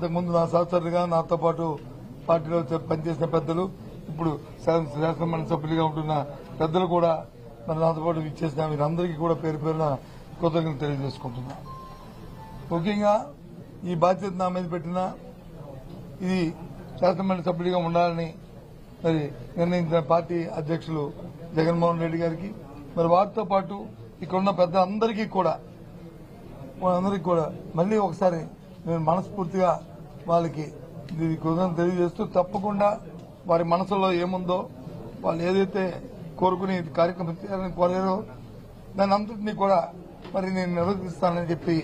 ఇంతకుముందు నా సహచరులుగా నాతో పాటు పార్టీలో పనిచేసిన పెద్దలు, ఇప్పుడు శాసనమండలి సభ్యులుగా ఉంటున్న పెద్దలు కూడా మరి నాతో పాటు ఇచ్చేసిన వీరందరికీ కూడా పేరు పేరున కృతజ్ఞతలు తెలియజేసుకుంటున్నా. ముఖ్యంగా ఈ బాధ్యత నా మీద పెట్టిన ఇది శాసనమండలి సభ్యుడిగా ఉండాలని మరి నిర్ణయించిన పార్టీ అధ్యక్షులు జగన్మోహన్ రెడ్డి గారికి, మరి వారితో పాటు ఇక్కడున్న పెద్దలందరికీ కూడా మళ్లీ ఒకసారి నేను మనస్ఫూర్తిగా వాళ్ళకి కృతజ్ఞతలు తెలియజేస్తూ, తప్పకుండా వారి మనసులో ఏముందో వాళ్ళు ఏదైతే కోరుకుని కార్యక్రమం చేయాలని కోరారో దాని అంతటినీ కూడా మరి నేను నిర్వర్తిస్తానని చెప్పి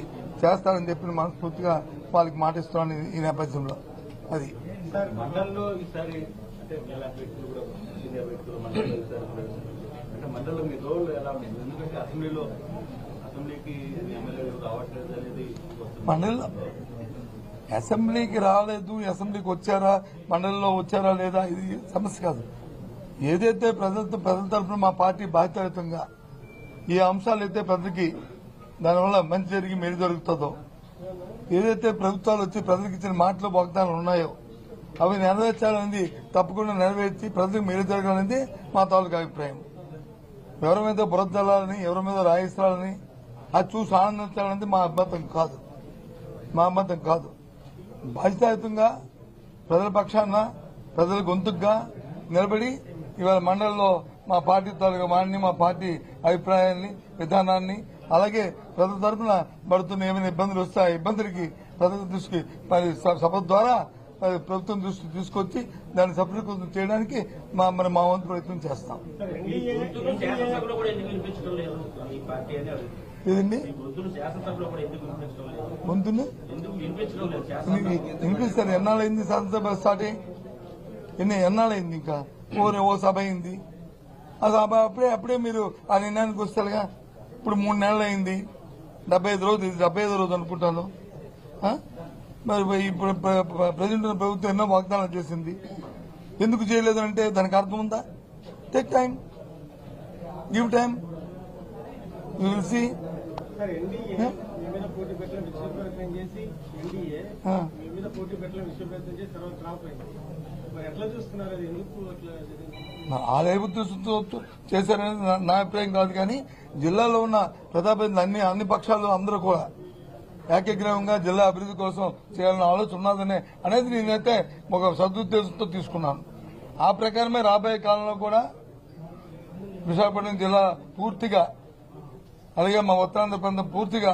చేస్తానని చెప్పి మనస్ఫూర్తిగా వాళ్ళకి మాటిస్తున్నాను ఈ నేపథ్యంలో. అది మండలిలో అసెంబ్లీకి రాలేదు, అసెంబ్లీకి వచ్చారా, మండలిలో వచ్చారా లేదా ఇది సమస్య కాదు. ఏదైతే ప్రజల తరఫున మా పార్టీ బాధ్యతంగా ఈ అంశాలు అయితే ప్రజలకి దానివల్ల మంచి జరిగి మేలు జరుగుతుందో, ఏదైతే ప్రభుత్వాలు వచ్చి ప్రజలకు ఇచ్చిన మాటలు వాగ్దానాలు ఉన్నాయో అవి నెరవేర్చాలనేది తప్పకుండా నెరవేర్చి ప్రజలకు మేలు జరగాలనేది మా తాలూకా అభిప్రాయం. ఎవరి మీద బురద జల్లాలని, ఎవరి మీద రాయిస్తాలని అది చూసి ఆనందించాలనేది మా అభ్యంతరం కాదు. బాధ్యతాయుతంగా ప్రజల పక్షాన ప్రజల గొంతుగా నిలబడి ఇవాళ మండలిలో మా పార్టీ తాలూకా వాడిని, మా పార్టీ అభిప్రాయాన్ని, విధానాన్ని, అలాగే ప్రజల తరఫున పడుతున్న ఏమైనా ఇబ్బందులు వస్తే ఆ ఇబ్బందులకి ప్రజల దృష్టికి సభ ద్వారా ప్రభుత్వం దృష్టికి తీసుకొచ్చి దాన్ని సఫలీకృతం చేయడానికి మా వంతు ప్రయత్నం చేస్తాం. ఏదండి గొంతుని వినిపిస్తారు? ఎన్నాళ్ళైంది శాసనసభ స్టార్ట్ అయ్యి? ఎన్నాళ్ళైంది? ఇంకా ఓ సభ అయింది. ఆ సభ అప్పుడే మీరు ఆ నిర్ణయానికి వస్తారుగా. ఇప్పుడు 3 నెలలు అయింది, 75 రోజు, ఇది 75వ రోజు అనుకుంటాను. మరి ఇప్పుడు ప్రజెంట్ ప్రభుత్వం ఎన్నో వాగ్దానాలు చేసింది, ఎందుకు చేయలేదు అంటే దానికి అర్థం ఉందా? Take time, give time, you will see. ఆలయబుద్ధి చేశారనేది నా అభిప్రాయం కాదు, కానీ జిల్లాలో ఉన్న ప్రజాప్రతినిధులు అన్ని పక్షాలు అందరూ కూడా ఏకగ్రీవంగా జిల్లా అభివృద్ధి కోసం చేయాలన్న ఆలోచన ఉన్నదనే అనేది నేనైతే ఒక సదుద్దేశంతో తీసుకున్నాను. ఆ ప్రకారమే రాబోయే కాలంలో కూడా విశాఖపట్నం జిల్లా పూర్తిగా, అలాగే మా ఉత్తరాంధ్ర ప్రాంతం పూర్తిగా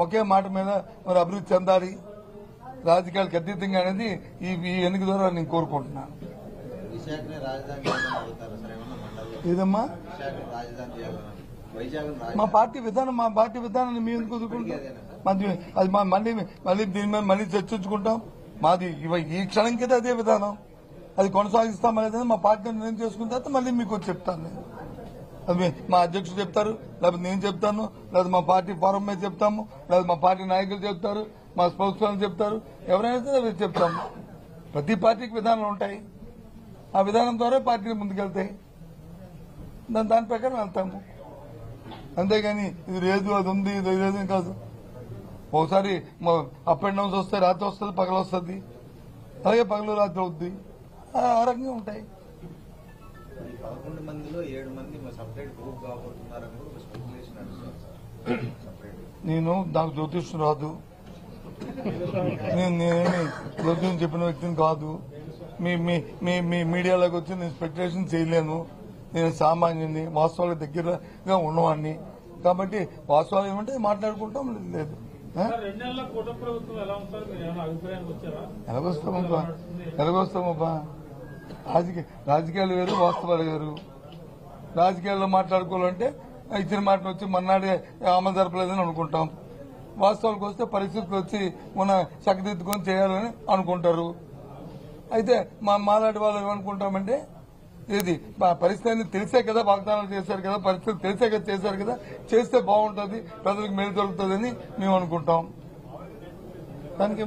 ఒకే మాట మీద మరి అభివృద్ధి చెందాలి, రాజకీయాలకు అతీతంగా అనేది ఈ ఎన్నిక ద్వారా నేను కోరుకుంటున్నాను. ఏదమ్మా మా పార్టీ విధానాన్ని మేము ఎందుకు వదులుకుంటాం? అది మళ్ళీ దీని మీద మళ్ళీ చర్చించుకుంటాం. మాది ఈ క్షణం కింద అదే విధానం, అది కొనసాగిస్తాం అనేది మా పార్టీ నిర్ణయం చేసుకున్న తర్వాత మళ్ళీ మీకు చెప్తాను నేను. అది మా అధ్యక్షుడు చెప్తారు, లేకపోతే నేను చెప్తాను, లేదా మా పార్టీ ఫారం మీద చెప్తాము, లేదా మా పార్టీ నాయకులు చెప్తారు, మా స్పోక్స్ పర్సన్ చెప్తారు, ఎవరైనా సరే చెప్తాము. ప్రతి పార్టీకి విధానాలు ఉంటాయి, ఆ విధానం ద్వారా పార్టీలు ముందుకెళ్తాయి, దాని ప్రకారం వెళ్తాము. అంతేగాని ఇది లేదు, అది ఉంది, ఇది లేదు కాదు. ఒకసారి అప్ అండ్ డౌన్స్ వస్తాయి, రాత్రి వస్తుంది, పగలు వస్తుంది, అలాగే పగలు రాత్రి అవుద్ది, ఆ రకంగా ఉంటాయి. 11 మందిలో 7 మంది సపరేట్ గ్రూప్ కాబోతున్నారని ఒక స్పెక్యులేషన్ నడుస్తుంది. నాకు జ్యోతిష్యం రాదు, నేనేమి జ్యోతిష్యం చెప్పిన వ్యక్తిని కాదు. మీ మీడియాలోకి వచ్చి నేను స్పెక్యులేషన్ చేయలేను. నేను సామాన్యుని, వాస్తవాలకు దగ్గరగా ఉన్నవాడిని. కాబట్టి వాస్తవాలు ఏమంటే మాట్లాడుకుంటాం. లేదు ఎలాగొస్తామబ్బా, రాజకీయాలు వేరు, వాస్తవాలు వేరు. రాజకీయాల్లో మాట్లాడుకోవాలంటే ఇచ్చిన మాటను వచ్చి మన్నాడే అమలు జరపలేదని అనుకుంటాం. వాస్తవాలకు వస్తే పరిస్థితులు వచ్చి మన చక్కదిద్దుకొని చేయాలని అనుకుంటారు. అయితే మాలాంటి వాళ్ళు ఏమనుకుంటామంటే, ఏది పరిస్థితి తెలిసే కదా వాగ్దానాలు చేశారు కదా, పరిస్థితులు తెలిసే కదా చేశారు కదా, చేస్తే బాగుంటుంది, ప్రజలకు మేలు జరుగుతుందని మేము అనుకుంటాం. దానికి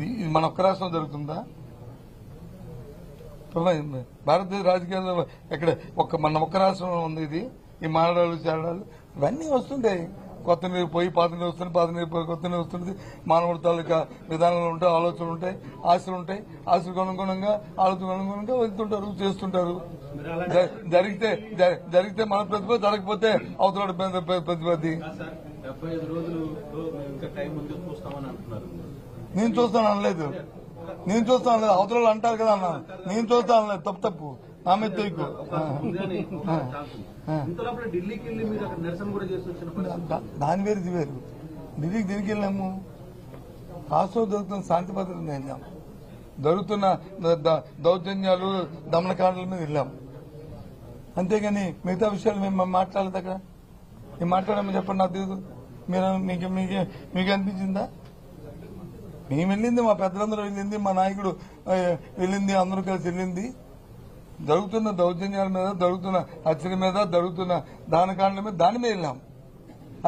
ఇది మన ఒక్క రాష్ట్రం జరుగుతుందా? భారతదేశ రాజకీయాల్లో ఎక్కడ మన ఒక్క రాష్ట్రంలో ఉంది ఇది. ఈ మానడాలు చేరడాలు ఇవన్నీ వస్తుంటాయి. కొత్త నీరు పోయి పాత నీరు వస్తుంది, పాత నీరు పోయి కొత్త నీరు వస్తుంది. మానవుడి తాలూకా విధానాలు ఉంటాయి, ఆలోచనలు ఉంటాయి, ఆశలు ఉంటాయి. ఆశలకు అనుగుణంగా ఆలోచనకు అనుగుణంగా వెళ్తుంటారు, చేస్తుంటారు. జరిగితే మన ప్రతిభ, జరగకపోతే అవతల ప్రతిపత్తి. నేను చూస్తాను అనలేదు, అవతల అంటారు కదా అన్న, నేను చూస్తాను అనలేదు. తప్పు నా మీద తోయకు. దాని వేరు ఇది వేరు. ఢిల్లీకి దీనికి వెళ్ళాము, రాష్ట్రంలో దొరుకుతున్న శాంతి భద్రతను వెళ్ళాం, జరుగుతున్న దౌర్జన్యాలు దమనకాండల మీద వెళ్ళాం. అంతేగాని మిగతా విషయాలు మేము మాట్లాడలేదు. అక్కడ మేము మాట్లాడామని చెప్పండి, నాకు తెలియదు. మీకు అనిపించిందా? మేము వెళ్ళింది, మా పెద్దలందరూ వెళ్ళింది, మా నాయకుడు వెళ్ళింది, అందరూ కలిసి వెళ్ళింది. జరుగుతున్న దౌర్జన్యాల మీద, జరుగుతున్న హత్యల మీద, జరుగుతున్న దానకాండల మీద, దాని మీద వెళ్ళాం.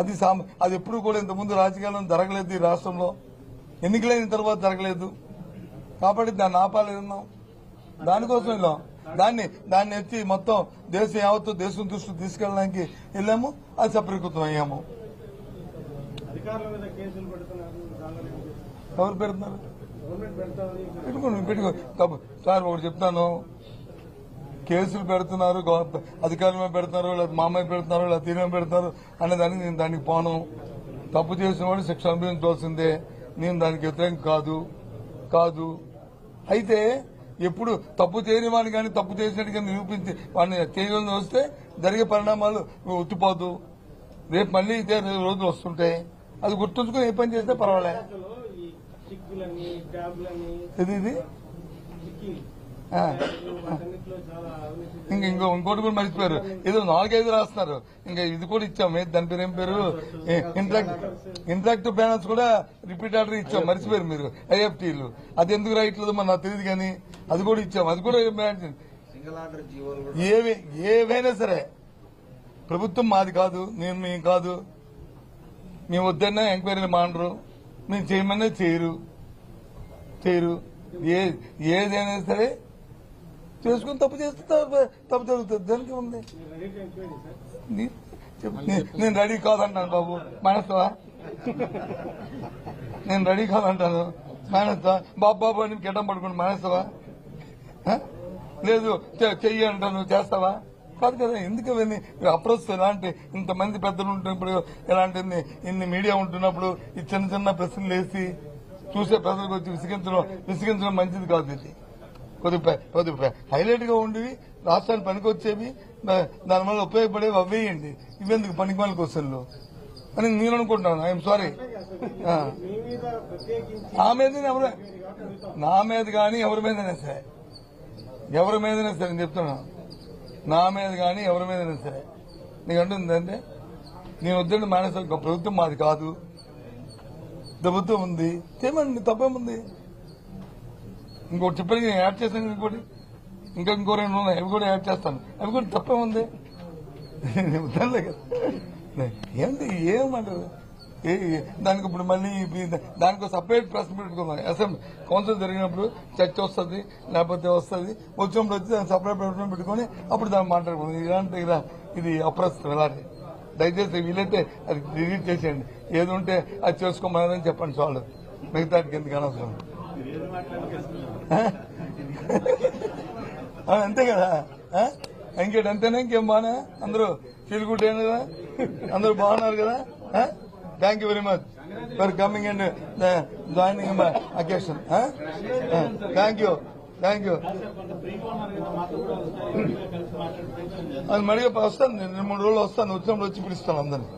అది ఎప్పుడు కూడా ఇంతకుముందు రాజకీయాల్లో జరగలేదు ఈ రాష్ట్రంలో, ఎన్నికలైన తర్వాత జరగలేదు. కాబట్టి దాన్ని ఆపాలేదన్నాం, దానికోసం వెళ్ళాం. దాన్ని ఎత్తి మొత్తం దేశం యావత్తు దేశం దృష్టికి తీసుకెళ్ళడానికి వెళ్ళాము. అది సఫలీకృతం అయ్యాము. ఎవరు పెడుతున్నారు? పెట్టుకో సార్, ఒకటి చెప్తాను, కేసులు పెడుతున్నారు, అధికారుల మీద పెడుతున్నారు, లేదా మా మీద పెడుతున్నారు, లేదా తీరు పెడుతున్నారు అనే దానికి నేను దానికి పోను. తప్పు చేసిన వాడు శిక్ష అనుభవించవలసిందే. నేను దానికి వ్యతిరేకం కాదు. అయితే ఎప్పుడు తప్పు చేయని వాడిని కానీ తప్పు చేసినట్టుగా నిరూపించి వాడిని చేయగలని వస్తే జరిగే పరిణామాలు ఒత్తిపోదు. రేపు మళ్లీ ఇదే రోజులు వస్తుంటాయి. అది గుర్తుంచుకుని ఏ పని చేస్తే పర్వాలే. ఇది ఇంకోటి కూడా మర్చిపోయారు. ఏదో 4-5 రాస్తున్నారు. ఇంకా ఇది కూడా ఇచ్చాం. దాని పేరు ఏం పేరు? ఇంటరాక్టివ్ బ్యానర్స్ కూడా రిపీట్ ఆర్డర్ ఇచ్చాం. మర్చిపోయారు మీరు. ఐఎఫ్టీలు అది ఎందుకు రాయట్లేదు మరి నాకు తెలియదు, కానీ అది కూడా ఇచ్చాం. అది కూడా ఏవైనా సరే ప్రభుత్వం మాది కాదు, మేము కాదు. మేము వద్దన్నా ఎంక్వైరీలు మానరు, మేము చేయమన్నా చేయరు. ఏదైనా సరే చేసుకుని తప్పు చేస్తే తప్పు జరుగుతుంది. దానికి ఉంది. నేను రెడీ కాదంటాను బాబు, మానేస్తావా? నేను రెడీ కాదంటాను, మానేస్తావా? బాబు అని గిడ్డం పడుకుని మానేస్తావా? లేదు చెయ్యి అంటాను, చేస్తావా? కాదు కదా. ఎందుకు అవన్నీ అప్రోచ్? ఎలాంటి ఇంతమంది పెద్దలు ఉంటున్నప్పుడు, ఎలాంటి ఇన్ని మీడియా ఉంటున్నప్పుడు ఈ చిన్న ప్రశ్నలు వేసి చూసే ప్రజలకు వచ్చి విసిగించడం మంచిది కాదు. ఇది కొద్దిగా హైలైట్ గా ఉండేవి, రాష్ట్రానికి పనికొచ్చేవి, దానివల్ల ఉపయోగపడేవి అవేయండి. ఇవెందుకు పనికిమాలిన క్వశ్చన్లు అని నేను అనుకుంటున్నాను. I'm sorry. నా మీద కానీ ఎవరి మీదైనా సరే నేను చెప్తున్నాను, నా మీద కానీ ఎవరి మీదైనా సరే నీకు అంటుందంటే నేను వద్దండి మానేసాను. ప్రభుత్వం మాది కాదు, ప్రభుత్వం ఉంది, చేయమండి, తప్పేముంది. ఇంకోటి చెప్పాను, నేను యాడ్ చేశాను. ఇంకో 2 ఉన్నాయి, అవి కూడా యాడ్ చేస్తాను. అవి కూడా తప్పేముంది. వద్దలే కదా. ఏంటి ఏమంటారు దానికి? ఇప్పుడు మళ్ళీ దానికి సపరేట్ ప్రెస్ పెట్టుకుందాం. అసెంబ్లీ కౌన్సిల్ జరిగినప్పుడు చర్చ వస్తుంది, లేకపోతే వచ్చినప్పుడు వచ్చి దాన్ని సపరేట్ పెట్టుకుని అప్పుడు దాన్ని మాట్లాడుకుందాం. ఇలాంటి ఇది అప్రస్తుతం. ఇలాంటి దయచేసి వీలైతే అది డిలీట్ చేసేయండి. ఏది ఉంటే అది చేసుకోమని చెప్పండి చాలు. మిగతాకి ఎందుకు అనవసరం. అంతే కదా. అంతేనా? ఇంకేం బాగా అందరూ ఫీల్ గుడ్ అయిన కదా, అందరూ బాగున్నారు కదా. Thank you very much for coming and joining my occasion. Thank you. అది మడిగా వస్తాను, 2-3 రోజులు వస్తాను. వచ్చినప్పుడు వచ్చి పిలుస్తాను అందరినీ.